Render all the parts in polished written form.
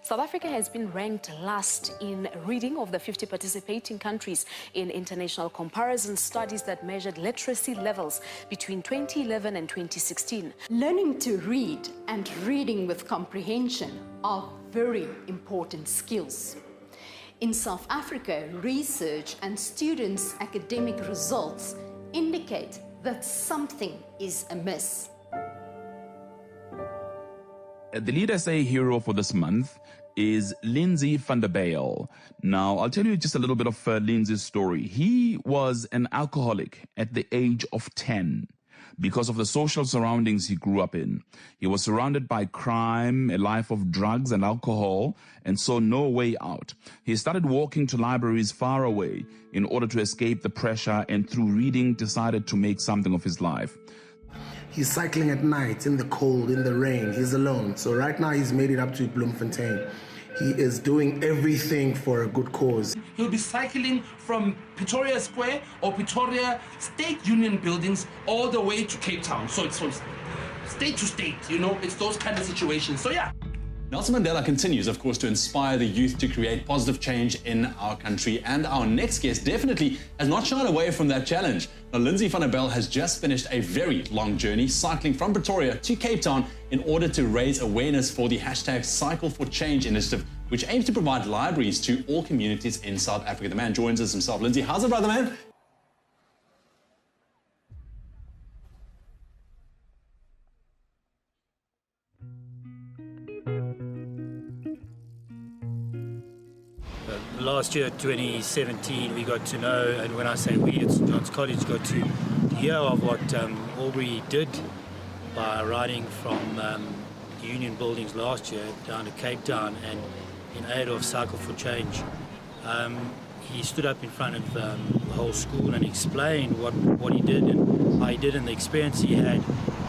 South Africa has been ranked last in reading of the 50 participating countries in international comparison studies that measured literacy levels between 2011 and 2016. Learning to read and reading with comprehension are very important skills. In South Africa, research and students' academic results indicate that something is amiss. The Lead SA hero for this month is Lindsay van der Bijl. Now, I'll tell you just a little bit of Lindsay's story. He was an alcoholic at the age of 10 because of the social surroundings he grew up in. He was surrounded by crime, a life of drugs and alcohol, and saw no way out. He started walking to libraries far away in order to escape the pressure, and through reading decided to make something of his life. He's cycling at night, in the cold, in the rain. He's alone. So right now he's made it up to Bloemfontein. He is doing everything for a good cause. He'll be cycling from Pretoria Square or Pretoria State Union buildings all the way to Cape Town. So it's from state to state, you know, it's those kind of situations. So yeah. Nelson Mandela continues, of course, to inspire the youth to create positive change in our country. And our next guest definitely has not shied away from that challenge. Now, Lindsay van der Bijl has just finished a very long journey cycling from Pretoria to Cape Town in order to raise awareness for the hashtag Cycle for Change initiative, which aims to provide libraries to all communities in South Africa. The man joins us himself. Lindsay, how's it, brother, man? Last year, 2017, we got to know, and when I say we, it's John's College, got to hear of what Aubrey did by riding from Union buildings last year down to Cape Town, and in aid of Cycle for Change. He stood up in front of the whole school and explained what he did and how he did and the experience he had.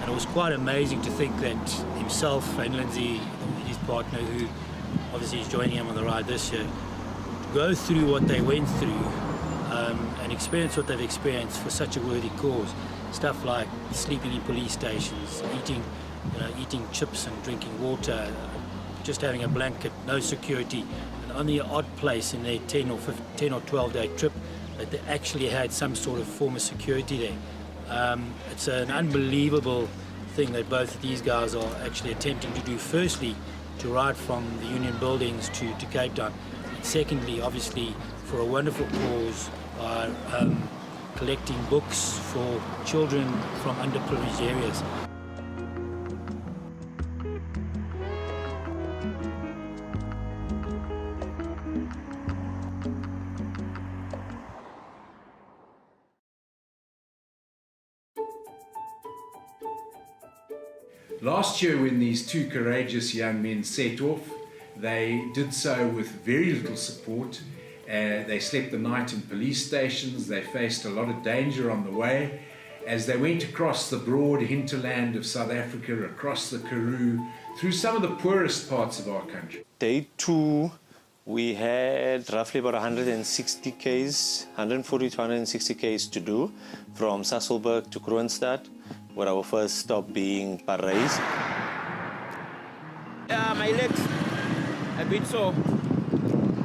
And it was quite amazing to think that himself and Lindsay, his partner, who obviously is joining him on the ride this year, go through what they went through and experience what they've experienced for such a worthy cause. Stuff like sleeping in police stations, eating chips and drinking water, just having a blanket, no security, and on the odd place in their 10 or 12-day trip that they actually had some sort of form of security there. It's an unbelievable thing that both of these guys are actually attempting to do. Firstly, to ride from the Union buildings to Cape Town. Secondly, obviously, for a wonderful cause, collecting books for children from underprivileged areas. Last year, when these two courageous young men set off, they did so with very little support. They slept the night in police stations. They faced a lot of danger on the way as they went across the broad hinterland of South Africa, across the Karoo, through some of the poorest parts of our country. Day 2, we had roughly about 140 Ks to do from Sasolburg to Kroonstad, with our first stop being Parys. My legs a bit sore,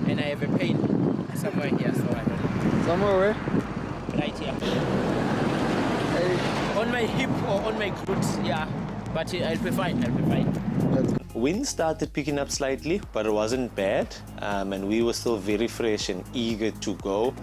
and I have a pain somewhere here, so I don't know. Somewhere where? Right here. On my hip or on my glutes, yeah. But I'll be fine, Wind started picking up slightly, but it wasn't bad, and we were still very fresh and eager to go.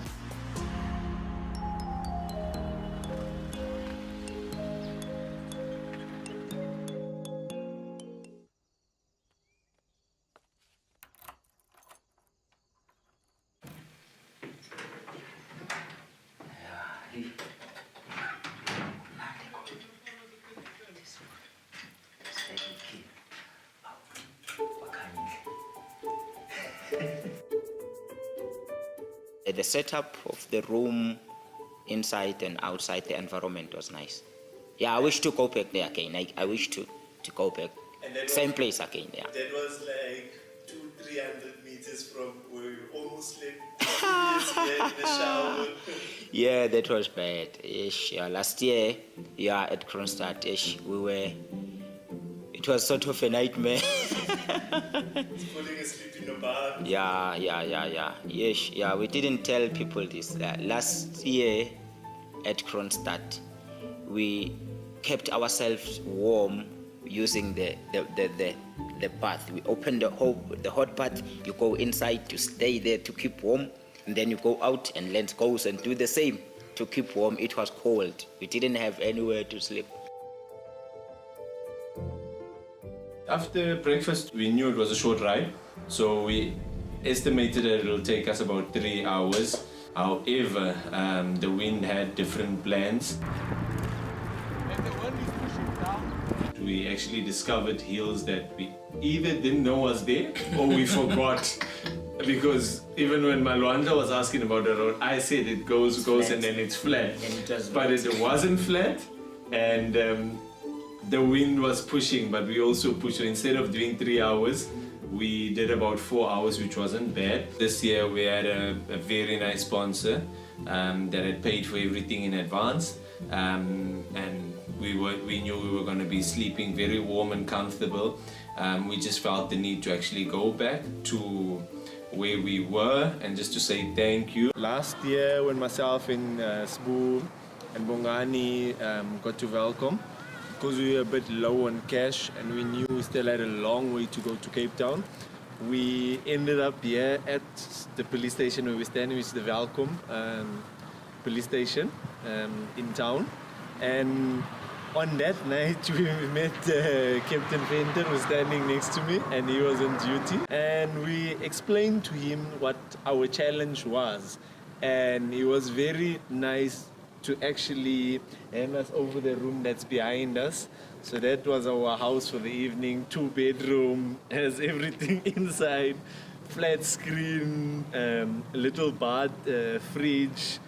The setup of the room, inside and outside the environment was nice. Yeah, I wish to go back there again. I wish to go back. Same place again, yeah. That was like 200-300 meters from where you almost slept in the shower. Yeah, that was bad. Last year, yeah, at Kroonstad, it it was sort of a nightmare. Falling asleep in a bar. Yeah. Yes, yeah, we didn't tell people this. Last year at Kronstadt, we kept ourselves warm using the bath. We opened the hot bath, you go inside to stay there to keep warm, and then you go out and Lens goes and do the same to keep warm. It was cold. We didn't have anywhere to sleep. After breakfast, we knew it was a short ride, so we estimated that it will take us about 3 hours. However, the wind had different plans. We actually discovered hills that we either didn't know was there or we forgot. Because even when Malwanda was asking about the road, I said it goes and then it's flat. But it wasn't flat, and the wind was pushing, but we also pushed. So instead of doing 3 hours, we did about 4 hours, which wasn't bad. This year we had a very nice sponsor that had paid for everything in advance, and we knew we were going to be sleeping very warm and comfortable. We just felt the need to actually go back to where we were and just to say thank you. Last year when myself and Sbu and Bongani got to Welkom, because we were a bit low on cash and we knew we still had a long way to go to Cape Town, we ended up here at the police station where we're standing, which is the Welkom police station in town. And on that night we met Captain Venter, who was standing next to me, and he was on duty. And we explained to him what our challenge was. And he was very nice to actually hand us over the room that's behind us. So that was our house for the evening, 2-bedroom, has everything inside, flat screen, little bath, fridge,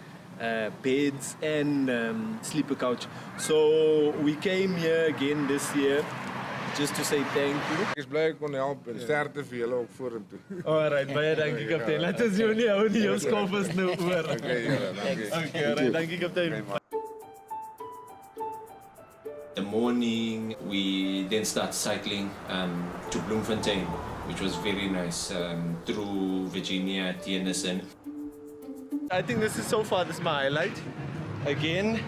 beds and sleeper couch. So we came here again this year just to say thank you. Ek is bly ek kon help en sterkte vir julle ook vorentoe. Alright, baie dankie kaptein. Laat ons jou nie hou nie, ons skof is nou oor. Okay, dankie. Okay, alright, dankie kaptein. The morning we then started cycling to Bloemfontein, which was very nice, through Virginia, Tennyson. I think this is so far, this is my highlight. Again,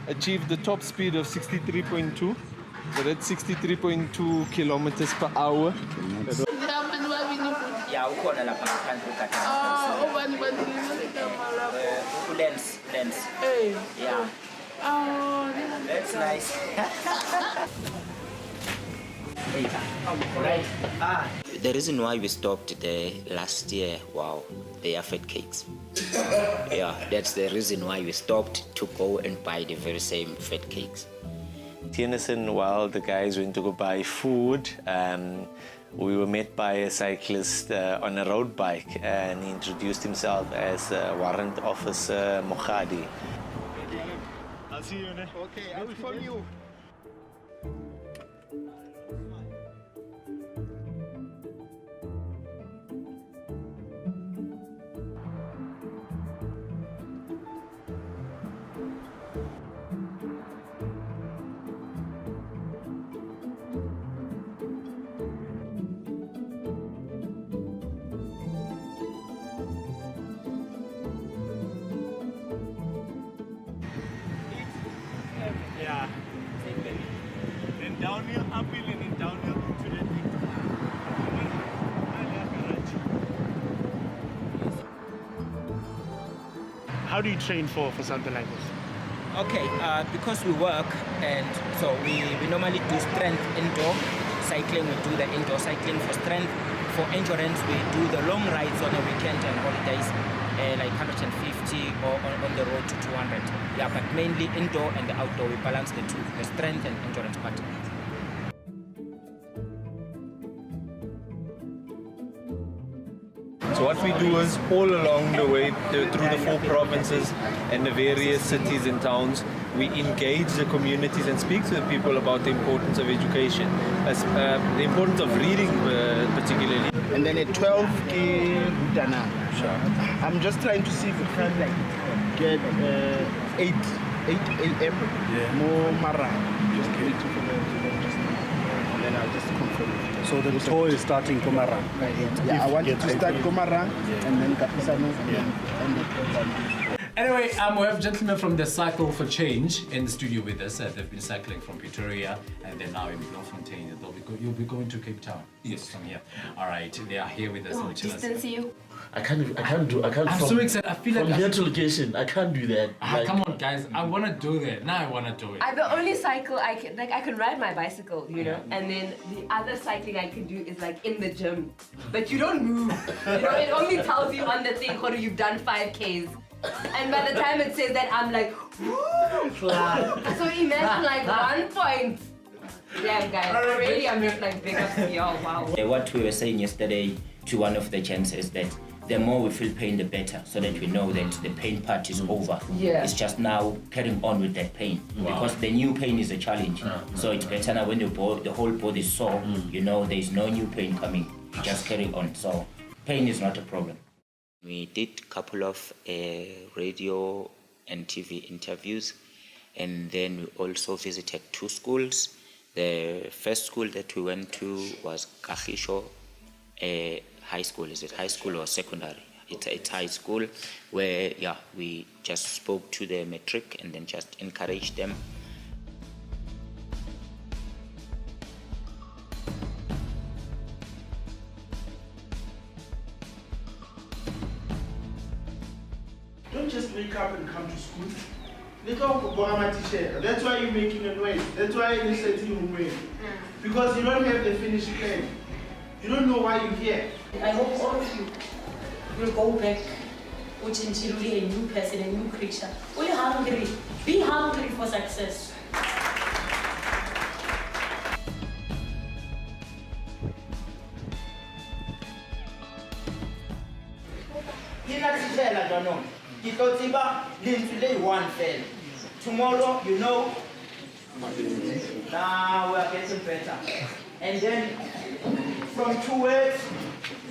achieved the top speed of 63.2. So that's 63.2 kilometers per hour. Lens. Hey. Yeah. Oh, that's nice. The reason why we stopped there last year, wow, they are fat cakes. Yeah, that's the reason why we stopped to go and buy the very same fat cakes. Tennyson, while the guys went to go buy food, we were met by a cyclist on a road bike, and he introduced himself as Warrant Officer Mokhadi. I'll see you, ne? Okay, I'll follow you. Yeah. Then downhill, uphill, and then downhill to the thing. How do you train for something like this? Okay, because we work, and so we normally do strength indoor cycling. We do the indoor cycling for strength. For endurance, we do the long rides on the weekend and holidays, like 150 or on the road to 200. Yeah, but mainly indoor and outdoor. We balance the two, the strength and endurance part. So what we do is all along the way through the 4 provinces and the various cities and towns, we engage the communities and speak to the people about the importance of education, the importance of reading particularly. And then a 12K Dana. Sure. I'm just trying to see if we can get 8 a.m. more Mara. Just then I'll just confirm with you. So the tour is starting Komarang? Yeah, I wanted to start Komarang and then Kapisano and then Anyway, we have gentlemen from the Cycle for Change in the studio with us. They've been cycling from Pretoria and they're now in Bloemfontein. You'll be going to Cape Town. Yes, from here. All right, they are here with us. Oh, distance you. I can't. I'm so excited. I feel like from here to location. I can't do that. Come on, guys. I want to do that. Now I want to do it. The only cycle I can ride my bicycle, you know, and then the other cycling I can do is like in the gym, but you don't move. You know, it only tells you on the thing whether you've done 5Ks. And by the time it says that, I'm like, woo! So imagine like 1 point. Damn, guys. Already I'm like big up to y'all. Wow. What we were saying yesterday to one of the gents is that the more we feel pain, the better, so that we know that the pain part is over. Yeah. It's just now carrying on with that pain. Wow. Because the new pain is a challenge. So it's better now when the whole body is sore, you know, there's no new pain coming. You just carry on. So pain is not a problem. We did a couple of radio and TV interviews, and then we also visited 2 schools. The first school that we went to was Kagisho High School. Is it high school or secondary? It's high school, where we just spoke to the matric and then just encouraged them. Don't just wake up and come to school. That's why you're making a noise. That's why you're setting a way. Because you don't have the finished plan. You don't know why you're here. I hope all of you will go back, which is really a new person, a new creature. Only hungry. Be hungry for success. Tomorrow, you know, now we are getting better. And then from 2 words,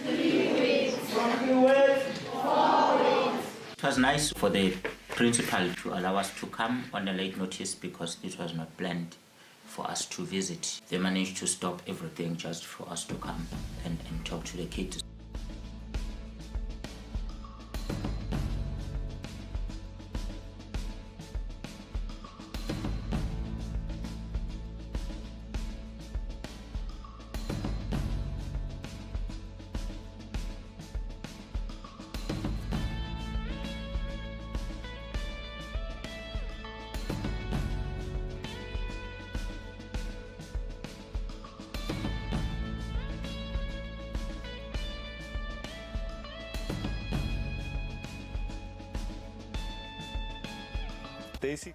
3 weeks. From 3 words, 4 weeks. It was nice for the principal to allow us to come on a late notice because it was not planned for us to visit. They managed to stop everything just for us to come and talk to the kids. Daisy.